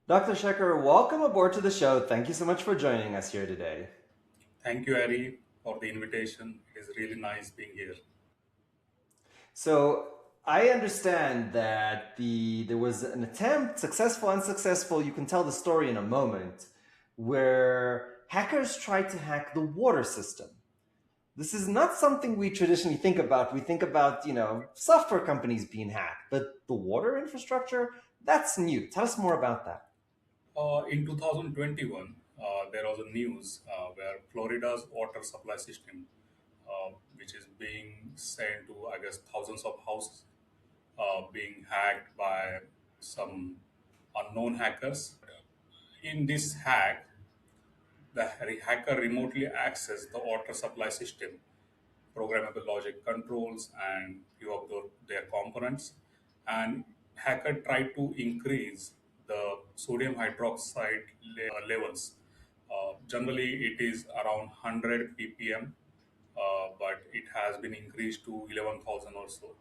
Dr. Shekhar, welcome aboard to the show. Thank you so much for joining us here today. Thank you, Harry, for the invitation. It is really nice being here. So, I understand that there was an attempt, successful, unsuccessful, you can tell the story in a moment, where hackers tried to hack the water system. This is not something we traditionally think about. We think about, software companies being hacked, but the water infrastructure, that's new. Tell us more about that. In 2021, there was a news where Florida's water supply system, which is being sent to, I guess, thousands of houses, being hacked by some unknown hackers. In this hack, the hacker remotely accessed the water supply system, programmable logic controls, and few of their components. And hacker tried to increase the sodium hydroxide levels. Generally, it is around 100 ppm, but it has been increased to 11,000 or so.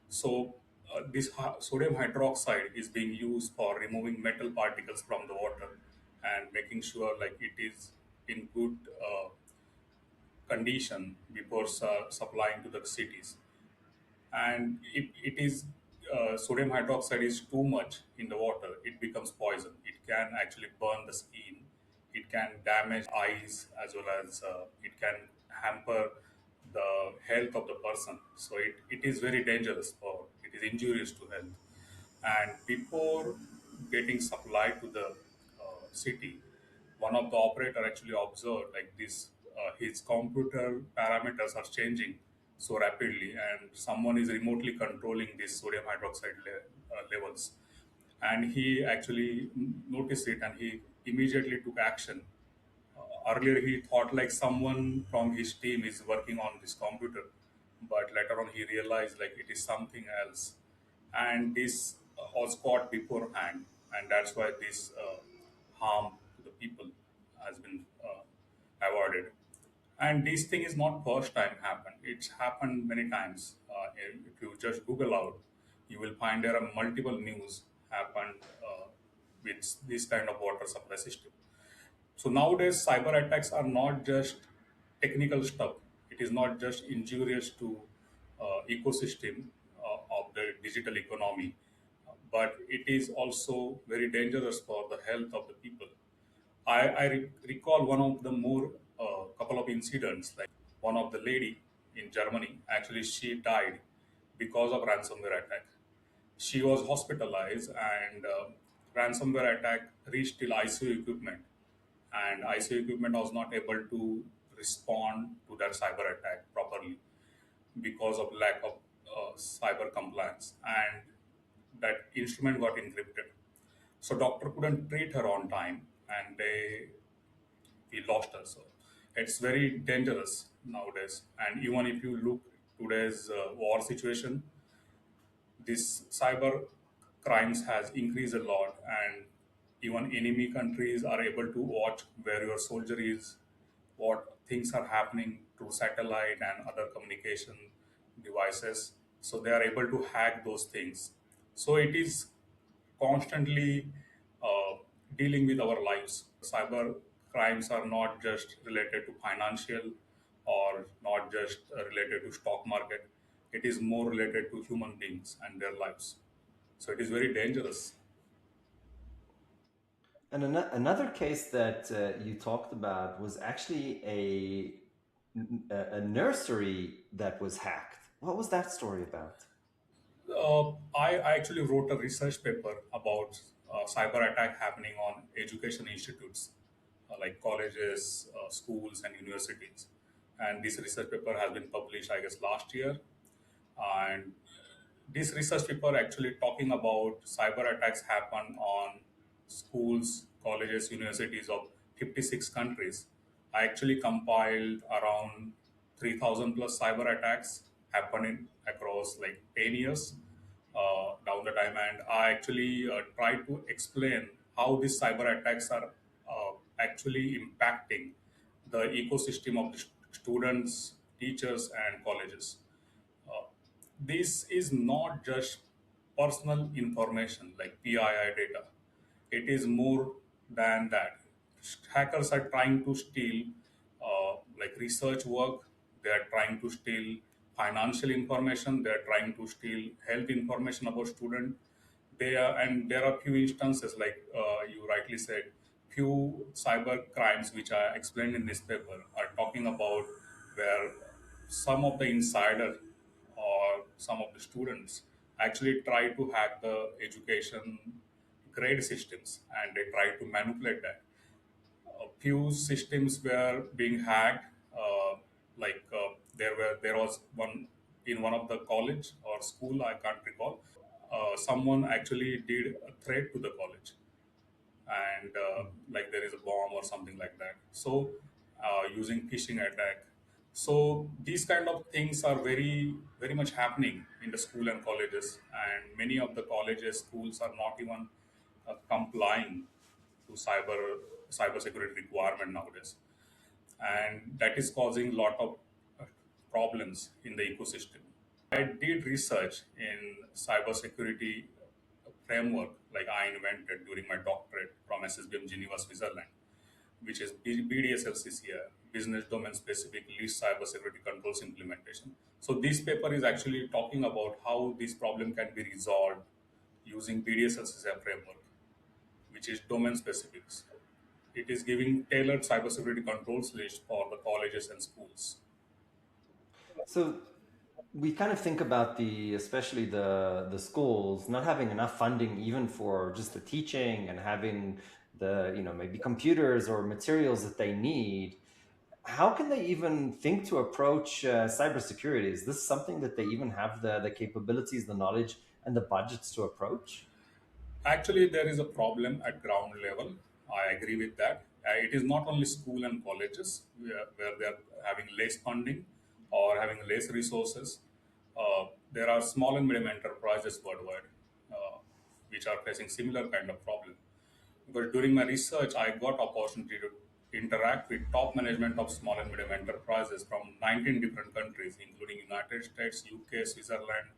So, this sodium hydroxide is being used for removing metal particles from the water and making sure like it is in good condition before supplying to the cities. And if it is sodium hydroxide is too much in the water, it becomes poison. It can actually burn the skin. It can damage eyes as well as it can hamper the health of the person. So it is very dangerous or it is injurious to health. And before getting supplied to the city, one of the operator actually observed like this his computer parameters are changing so rapidly, and someone is remotely controlling this sodium hydroxide levels, and he actually noticed it and he immediately took action. Earlier he thought like someone from his team is working on this computer, but later on he realized like it is something else, and this was caught beforehand, and that's why this harm to the people has been avoided. And this thing is not first time happened. It's happened many times. If you just Google out, you will find there are multiple news happened with this kind of water supply system. So nowadays, cyber attacks are not just technical stuff. It is not just injurious to ecosystem of the digital economy, but it is also very dangerous for the health of the people. I recall one of the more couple of incidents, like one of the lady in Germany. Actually, she died because of ransomware attack. She was hospitalized, and ransomware attack reached till ICU equipment, and ICU equipment was not able to respond to that cyber attack properly because of lack of cyber compliance, and that instrument got encrypted. So doctor couldn't treat her on time, and we lost her. So it's very dangerous nowadays. And even if you look today's war situation, this cyber crimes has increased a lot, and even enemy countries are able to watch where your soldier is, what things are happening through satellite and other communication devices. So they are able to hack those things. So it is constantly uh, dealing with our lives. Cyber crimes are not just related to financial or not just related to stock market. It is more related to human beings and their lives. So it is very dangerous. And another case that you talked about was actually a nursery that was hacked. What was that story about? I actually wrote a research paper about cyber attack happening on education institutes like colleges, schools, and universities. And this research paper has been published, I guess, last year. And this research paper actually talking about cyber attacks happen on schools, colleges, universities of 56 countries. I actually compiled around 3,000 plus cyber attacks happening across like 10 years down the time, and I actually tried to explain how these cyber attacks are actually impacting the ecosystem of the students, teachers, and colleges. Uh, this is not just personal information like PII data. It is more than that. Hackers are trying to steal like research work. They are trying to steal financial information. They are trying to steal health information about student. They are, and there are few instances like you rightly said, few cyber crimes which are explained in this paper are talking about where some of the insider or some of the students actually try to hack the education grade systems and they try to manipulate that. A few systems were being hacked. There was one in one of the college or school, I can't recall. Someone actually did a threat to the college, and like there is a bomb or something like that. So using phishing attack. So these kind of things are very much happening in the school and colleges, and many of the colleges schools are not even complying to cybersecurity requirement nowadays, and that is causing a lot of uh, problems in the ecosystem. I did research in cybersecurity framework like I invented during my doctorate from SSBM Geneva, Switzerland, which is BDSLCCI, Business Domain Specific Least Cybersecurity Controls Implementation. So this paper is actually talking about how this problem can be resolved using BDSLCCI framework, which is domain specifics. It is giving tailored cybersecurity controls list for the colleges and schools. So we kind of think about especially the schools not having enough funding even for just the teaching and having the maybe computers or materials that they need. How can they even think to approach cybersecurity? Is this something that they even have the capabilities, the knowledge, and the budgets to approach? Actually, there is a problem at ground level. I agree with that. It is not only school and colleges where they are having less funding or having less resources. There are small and medium enterprises worldwide which are facing similar kind of problem. But during my research, I got opportunity to interact with top management of small and medium enterprises from 19 different countries, including United States, UK, Switzerland,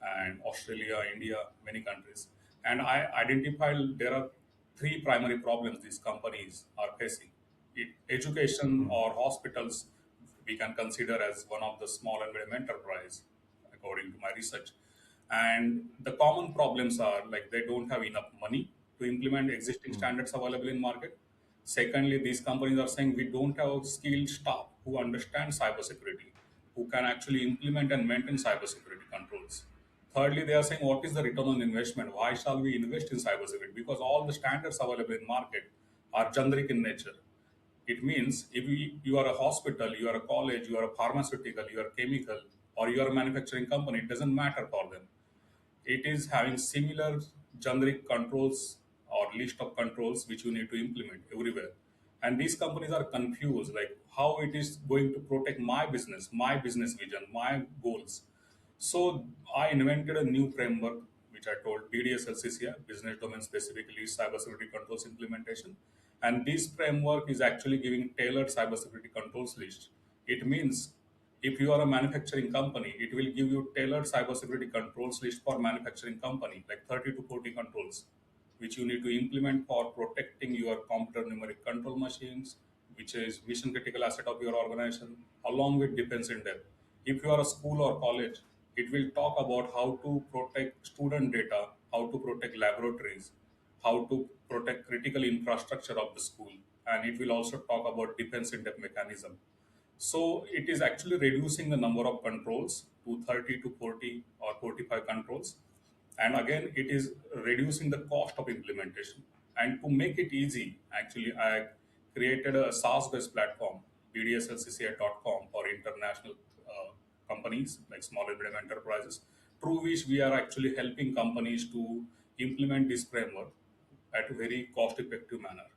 and Australia, India, many countries. And I identified there are three primary problems these companies are facing. Education Mm. or hospitals, we can consider as one of the small and medium enterprise, according to my research. And the common problems are like they don't have enough money to implement existing Mm. standards available in market. Secondly, these companies are saying we don't have skilled staff who understand cybersecurity, who can actually implement and maintain cybersecurity controls. Thirdly, they are saying what is the return on investment? Why shall we invest in cybersecurity? Because all the standards available in market are generic in nature. It means if you are a hospital, you are a college, you are a pharmaceutical, you are chemical, or you are a manufacturing company, it doesn't matter for them. It is having similar generic controls or list of controls which you need to implement everywhere. And these companies are confused like how it is going to protect my business vision, my goals. So I invented a new framework which I told BDSLCCI, Business Domain Specific Least Cybersecurity Controls Implementation. And this framework is actually giving tailored cybersecurity controls list. It means if you are a manufacturing company, it will give you tailored cybersecurity controls list for manufacturing company, like 30 to 40 controls, which you need to implement for protecting your computer numeric control machines, which is mission critical asset of your organization, along with defense in depth. If you are a school or college, it will talk about how to protect student data, how to protect laboratories, how to protect critical infrastructure of the school, and it will also talk about defense in depth mechanism. So it is actually reducing the number of controls to 30 to 40 or 45 controls. And again, it is reducing the cost of implementation. And to make it easy, actually, I created a SaaS-based platform, bdslcci.com, for international companies like small and medium enterprises, through which we are actually helping companies to implement this framework at a very cost-effective manner.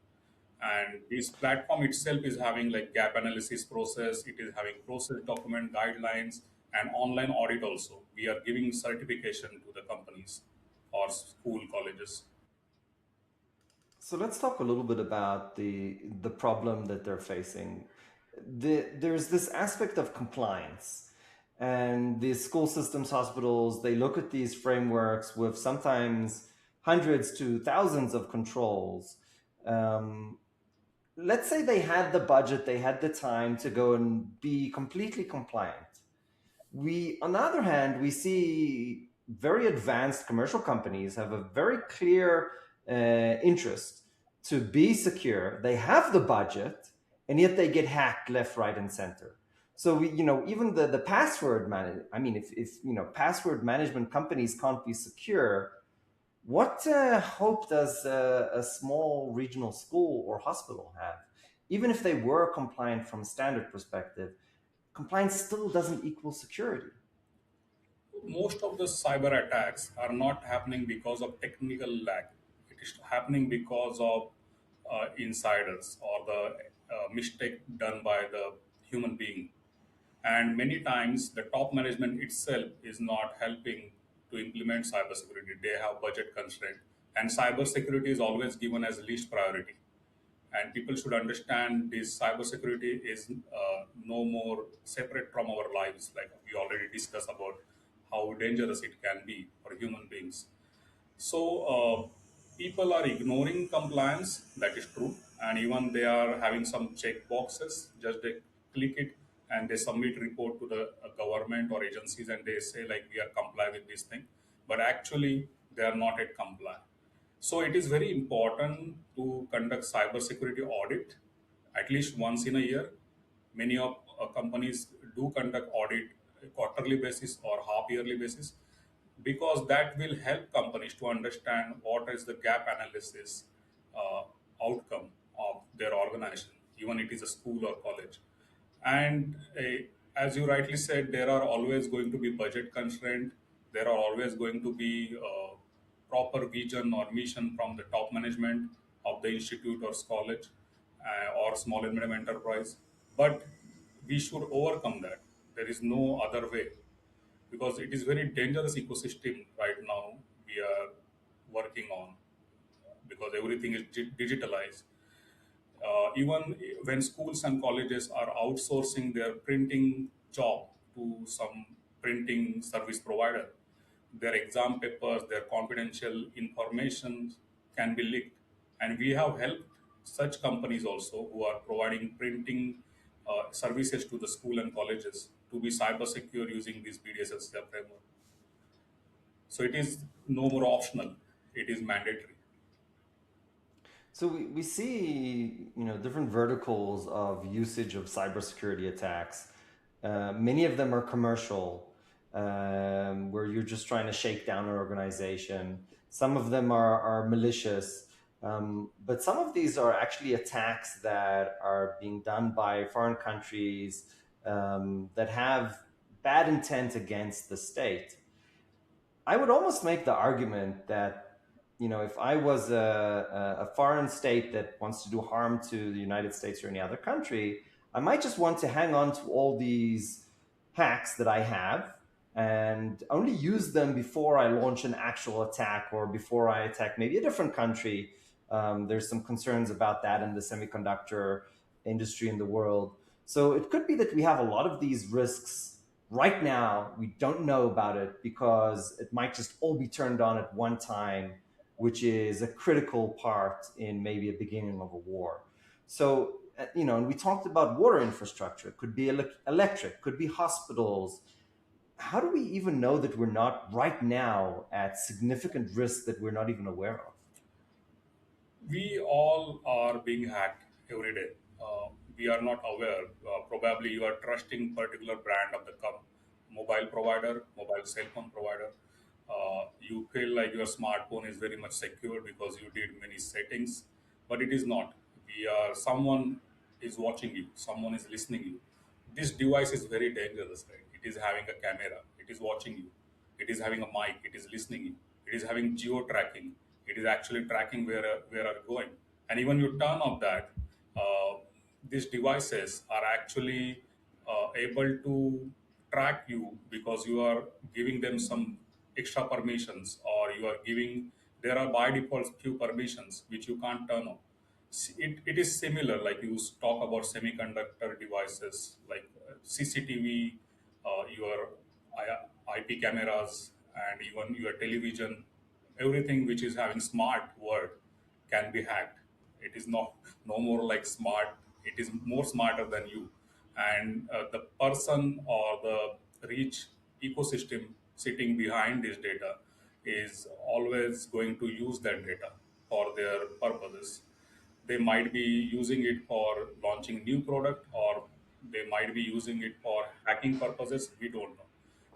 And this platform itself is having like gap analysis process, it is having process document guidelines and online audit also. We are giving certification to the companies or school colleges. So let's talk a little bit about the problem that they're facing. There's this aspect of compliance, and the school systems, hospitals, they look at these frameworks with sometimes hundreds to thousands of controls. Um, let's say they had the budget, they had the time to go and be completely compliant. We, on the other hand, we see very advanced commercial companies have a very clear interest to be secure. They have the budget, and yet they get hacked left, right, and center. So we, even the password man. I mean, if password management companies can't be secure, what hope does a small regional school or hospital have? Even if they were compliant from a standard perspective, compliance still doesn't equal security. Most of the cyber attacks are not happening because of technical lack. It is happening because of insiders or the mistake done by the human being. And many times, the top management itself is not helping to implement cybersecurity. They have budget constraint, and cybersecurity is always given as least priority. And people should understand this cybersecurity is no more separate from our lives. Like we already discussed about how dangerous it can be for human beings. So people are ignoring compliance. That is true, and even they are having some check boxes. Just they click it and they submit report to the government or agencies, and they say like we are comply with this thing, but actually they are not yet comply. So it is very important to conduct cybersecurity audit at least once in a year. Many of companies do conduct audit quarterly basis or half yearly basis, because that will help companies to understand what is the gap analysis uh, outcome of their organization, even it is a school or college. And as you rightly said, there are always going to be budget constraint. There are always going to be proper vision or mission from the top management of the institute or college or small and medium enterprise. But we should overcome that. There is no other way, because it is very dangerous ecosystem right now we are working on, because everything is digitalized. Even when schools and colleges are outsourcing their printing job to some printing service provider, their exam papers, their confidential information can be leaked. And we have helped such companies also who are providing printing services to the school and colleges to be cyber secure using this BDSLCCI framework. So it is no more optional; it is mandatory. So we see, different verticals of usage of cybersecurity attacks. Many of them are commercial, where you're just trying to shake down an organization. Some of them are malicious, but some of these are actually attacks that are being done by foreign countries that have bad intent against the state. I would almost make the argument that, if I was a foreign state that wants to do harm to the United States or any other country, I might just want to hang on to all these hacks that I have and only use them before I launch an actual attack or before I attack maybe a different country. There's some concerns about that in the semiconductor industry in the world. So it could be that we have a lot of these risks right now. We don't know about it because it might just all be turned on at one time, which is a critical part in maybe a beginning of a war. So, and we talked about water infrastructure. It could be electric, could be hospitals. How do we even know that we're not right now at significant risk that we're not even aware of? We all are being hacked every day. We are not aware. Probably you are trusting particular brand of the mobile provider, mobile cell phone provider. You feel like your smartphone is very much secure because you did many settings, but it is not. We are someone is watching you, someone is listening you. This device is very dangerous, right? It is having a camera, it is watching you, it is having a mic, it is listening you, it is having geo tracking, it is actually tracking where are you going. And even you turn off that, uh, these devices are actually able to track you because you are giving them some extra permissions, or you are giving, there are by default few permissions which you can't turn on. It is similar, like you talk about semiconductor devices like CCTV, your IP cameras, and even your television. everything which is having smart word can be hacked. It is not no more like smart. It is more smarter than you, and the person or the rich ecosystem sitting behind this data is always going to use that data for their purposes. They might be using it for launching new product, or they might be using it for hacking purposes. We don't know.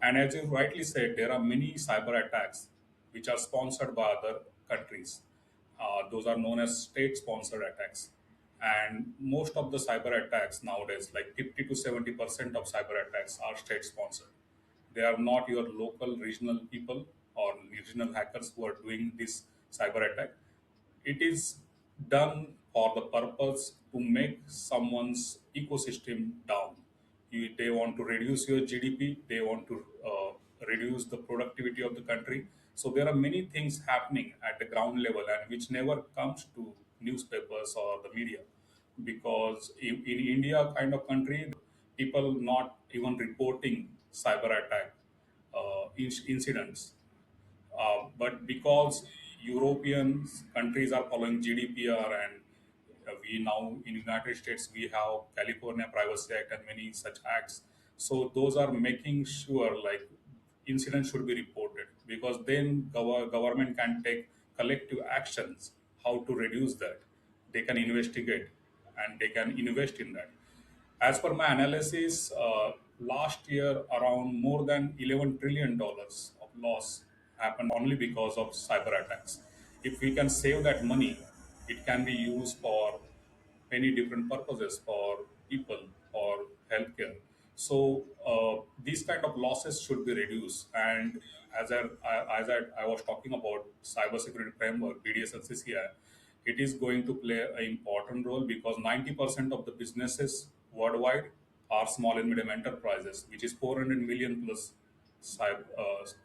And as you rightly said, there are many cyber attacks which are sponsored by other countries. Those are known as state sponsored attacks. And most of the cyber attacks nowadays, like 50 to 70% of cyber attacks, are state sponsored. They are not your local regional people or regional hackers who are doing this cyber attack. It is done for the purpose to make someone's ecosystem down. They want to reduce your GDP, they want to reduce the productivity of the country. So there are many things happening at the ground level and which never comes to newspapers or the media, because in India kind of country, people not even reporting cyber attack incidents, but because European countries are following GDPR, and we now in United States we have California Privacy Act and many such acts. So those are making sure like incidents should be reported, because then government can take collective actions how to reduce that. They can investigate and they can invest in that. As per my analysis, last year around more than $11 trillion of loss happened only because of cyber attacks. If we can save that money, it can be used for many different purposes for people or healthcare. So these kind of losses should be reduced. And I was talking about cybersecurity framework, BDSLCCI, it is going to play an important role because 90% of the businesses worldwide are small and medium enterprises, which is 400 million plus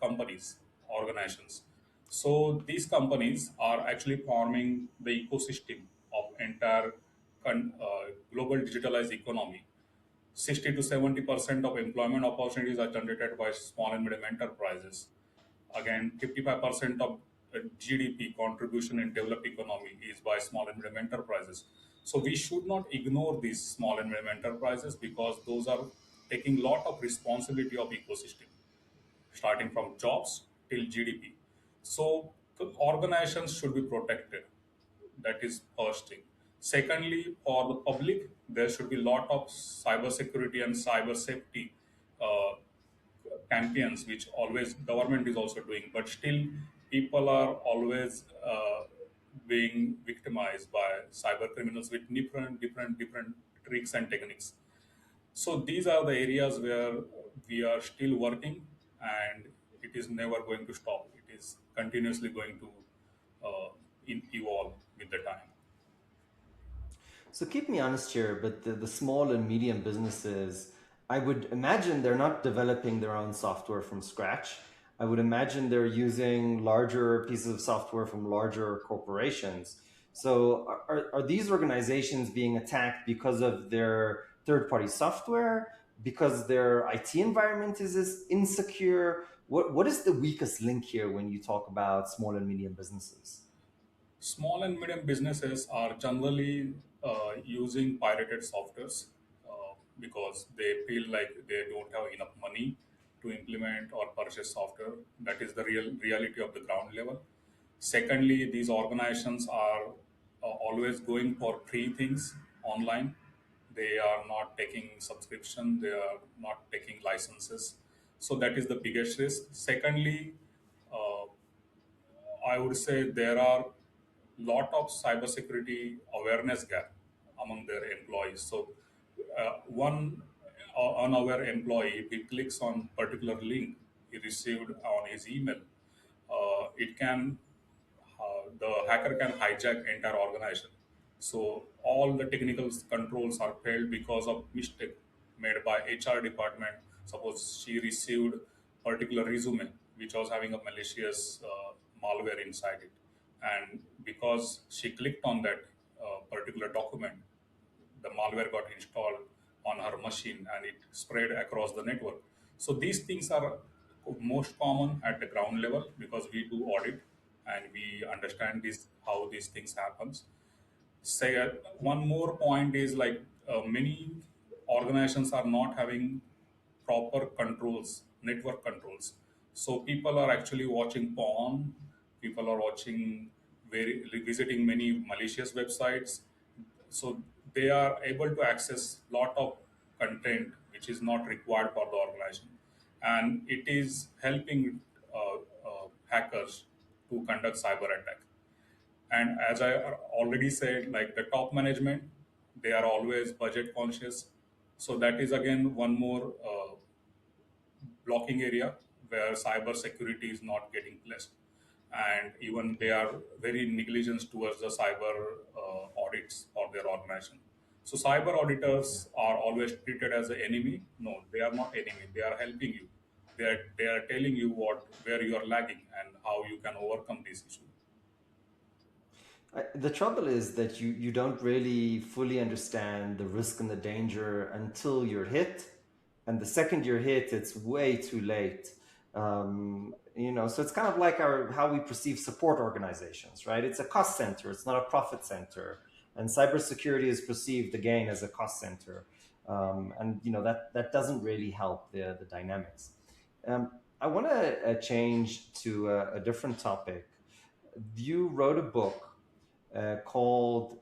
companies, organizations. So these companies are actually forming the ecosystem of entire global digitalized economy. 60 to 70% of employment opportunities are generated by small and medium enterprises. Again, 55% of GDP contribution in developed economy is by small and medium enterprises. So we should not ignore these small and medium enterprises because those are taking lot of responsibility of ecosystem, starting from jobs till GDP. So the organizations should be protected. That is first thing. Secondly, for the public, there should be lot of cyber security and cyber safety uh, campaigns, which always government is also doing. But still, people are always being victimized by cyber criminals with different tricks and techniques. So these are the areas where we are still working, and it is never going to stop. It is continuously going to evolve with the time. So keep me honest here, but the small and medium businesses, I would imagine they're not developing their own software from scratch. I would imagine they're using larger pieces of software from larger corporations. So are these organizations being attacked because of their third-party software, because their IT environment is insecure? What is the weakest link here when you talk about small and medium businesses? Small and medium businesses are generally using pirated softwares because they feel like they don't have enough money to implement or purchase software. That is the real reality of the ground level. Secondly, these organizations are always going for free things online. They are not taking subscription. They are not taking licenses. So that is the biggest risk. Secondly, uh, I would say there are lot of cybersecurity awareness gap among their employees. So one unaware employee, if he clicks on particular link he received on his email, it can the hacker can hijack entire organization. So all the technical controls are failed because of mistake made by HR department. Suppose she received particular resume which was having a malicious malware inside it, and because she clicked on that particular document, the malware got installed on her machine and it spread across the network. So these things are most common at the ground level because we do audit and we understand this how these things happens. Say one more point is like many organizations are not having proper controls, network controls. So people are actually watching porn. People are watching very visiting many malicious websites. So they are able to access lot of content which is not required for the organization, and it is helping hackers to conduct cyber attack. And as I already said, like the top management, they are always budget conscious. So that is again one more blocking area where cyber security is not getting placed. And even they are very negligent towards the cyber audits of their organization. So cyber Yeah. auditors are always treated as an enemy. No, they are not enemy. They are helping you. They are telling you what where you are lagging and how you can overcome this issue. The trouble is that you don't really fully understand the risk and the danger until you're hit, and the second you're hit, it's way too late. So it's kind of like our how we perceive support organizations, right? It's a cost center, it's not a profit center, and cybersecurity is perceived again as a cost center, and that doesn't really help the dynamics. I want to change to a different topic. You wrote a book called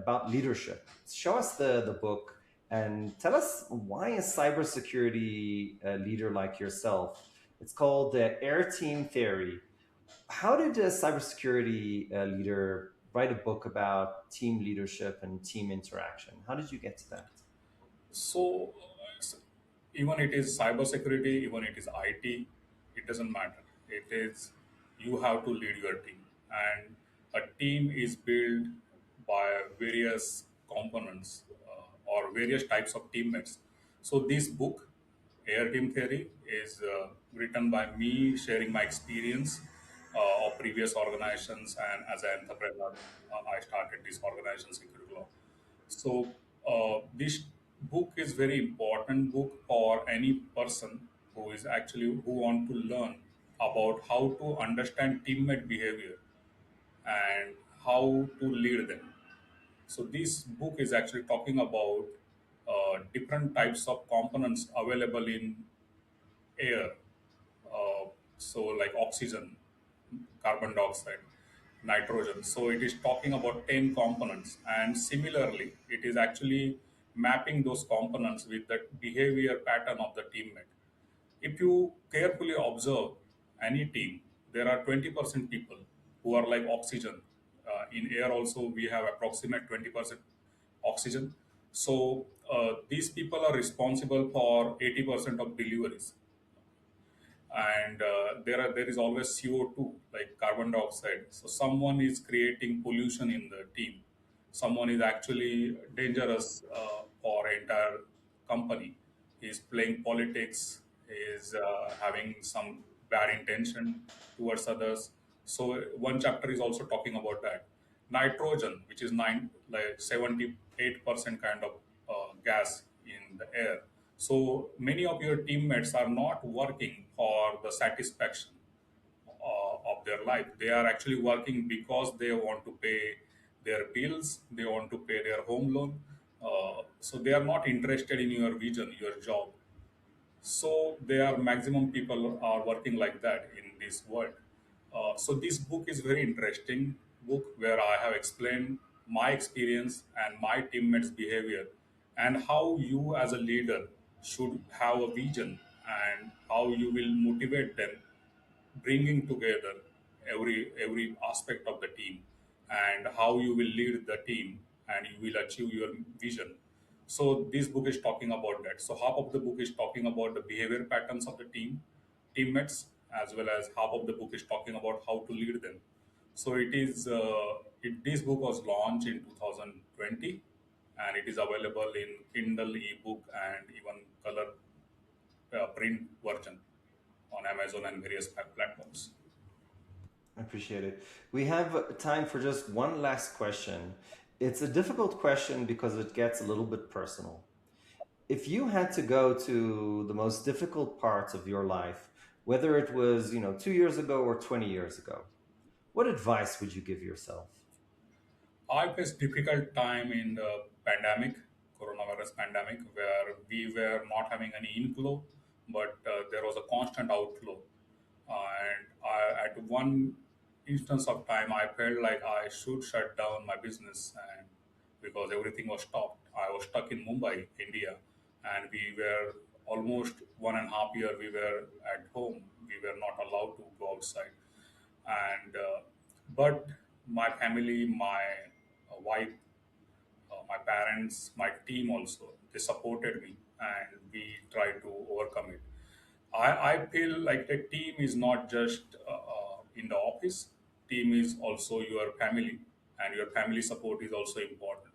About Leadership. Show us the book and tell us why a cybersecurity leader like yourself. It's called Air Team Theory. How did a cybersecurity leader write a book about team leadership and team interaction? How did you get to that? So even it is cybersecurity, even it is IT, it doesn't matter. It is you have to lead your team, and a team is built by various components or various types of teammates. So this book, Air Team Theory, is written by me sharing my experience of previous organizations, and as an entrepreneur, I started this organization, Security Law. So this book is very important book for any person who is actually who want to learn about how to understand teammate behavior and how to lead them. So this book is actually talking about different types of components available in air. So like oxygen, carbon dioxide, nitrogen. So it is talking about 10 components. And similarly, it is actually mapping those components with the behavior pattern of the teammate. If you carefully observe any team, there are 20% people who are like oxygen. In air also, we have approximate 20% oxygen. So these people are responsible for 80% of deliveries, and there is always CO2, like carbon dioxide. So someone is creating pollution in the team. Someone is actually dangerous for entire company. He's playing politics. Is having some bad intention towards others. So one chapter is also talking about that. Nitrogen, which is 78% kind of gas in the air. So many of your teammates are not working for the satisfaction of their life. They are actually working because they want to pay their bills, they want to pay their home loan. So they are not interested in your vision, your job. So there are maximum people are working like that in this world. So this book is very interesting book where I have explained my experience and my teammates' behavior and how you as a leader should have a vision and how you will motivate them, bringing together every aspect of the team and how you will lead the team and you will achieve your vision. So this book is talking about that. So half of the book is talking about the behavior patterns of the teammates, as well as half of the book is talking about how to lead them. So this book was launched in 2020, and it is available in Kindle ebook and even color print version on Amazon and various platforms. I appreciate it. We have time for just one last question. It's a difficult question because it gets a little bit personal. If you had to go to the most difficult parts of your life, whether it was 2 years ago or 20 years ago, What advice would you give yourself? I faced difficult time in the pandemic, coronavirus pandemic, where we were not having any inflow, but there was a constant outflow. And at one instance of time, I felt like I should shut down my business, and because everything was stopped. I was stuck in Mumbai, India, and we were almost 1.5 year. We were at home. We were not allowed to go outside, and but my family, my wife, my parents, my team also, they supported me, and we tried to overcome it. I feel like a team is not just in the office. Team is also your family, and your family support is also important.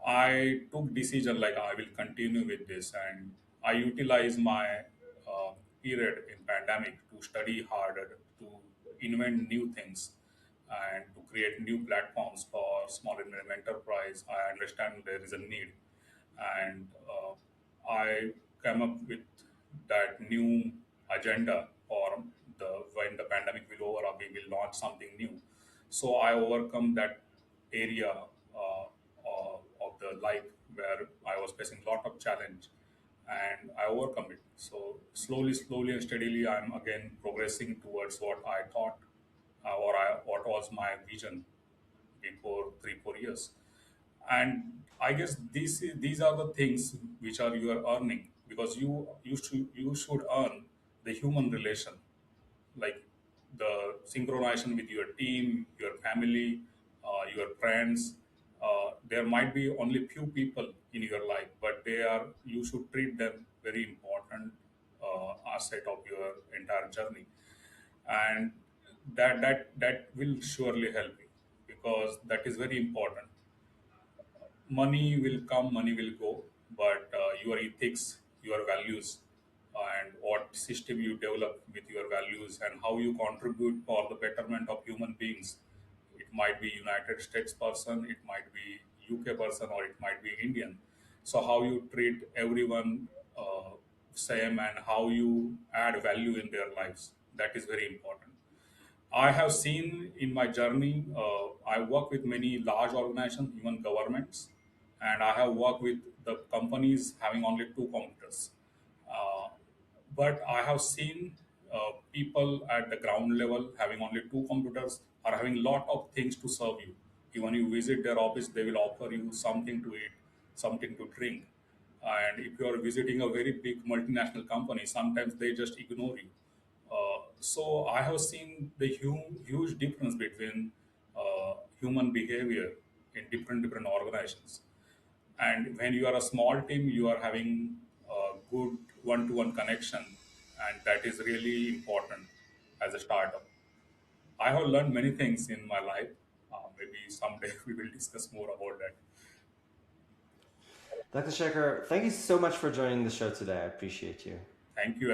I took decision like I will continue with this, and I utilize my period in pandemic to study harder, to invent new things, and to create new platforms for small and medium enterprise. I understand there is a need, and I came up with that new agenda for the when the pandemic will over, we will launch something new. So I overcome that area of the life where I was facing a lot of challenge, and I overcome it. So slowly and steadily, I'm again progressing towards what I thought, what was my vision before 3 4 years. And I guess these are the things which are you are earning, because you should earn the human relation, like the synchronization with your team, your family, your friends. There might be only few people in your life, but they are you should treat them very important asset of your entire journey, and that will surely help you, because that is very important. Money will come, money will go, but your ethics, your values, and what system you develop with your values and how you contribute for the betterment of human beings. It might be United States person, it might be UK person, or it might be Indian. So how you treat everyone same, and how you add value in their lives, that is very important. I have seen in my journey, I work with many large organizations, even governments, and I have worked with the companies having only two computers. Uh, but I have seen people at the ground level having only two computers are having a lot of things to serve you. Even you visit their office, they will offer you something to eat, something to drink. And if you are visiting a very big multinational company, sometimes they just ignore you. So I have seen the huge difference between human behavior in different organizations. And when you are a small team, you are having a good one-to-one connection, and that is really important as a startup. I have learned many things in my life. Maybe someday we will discuss more about that. Dr. Shekhar, thank you so much for joining the show today. I appreciate you. Thank you.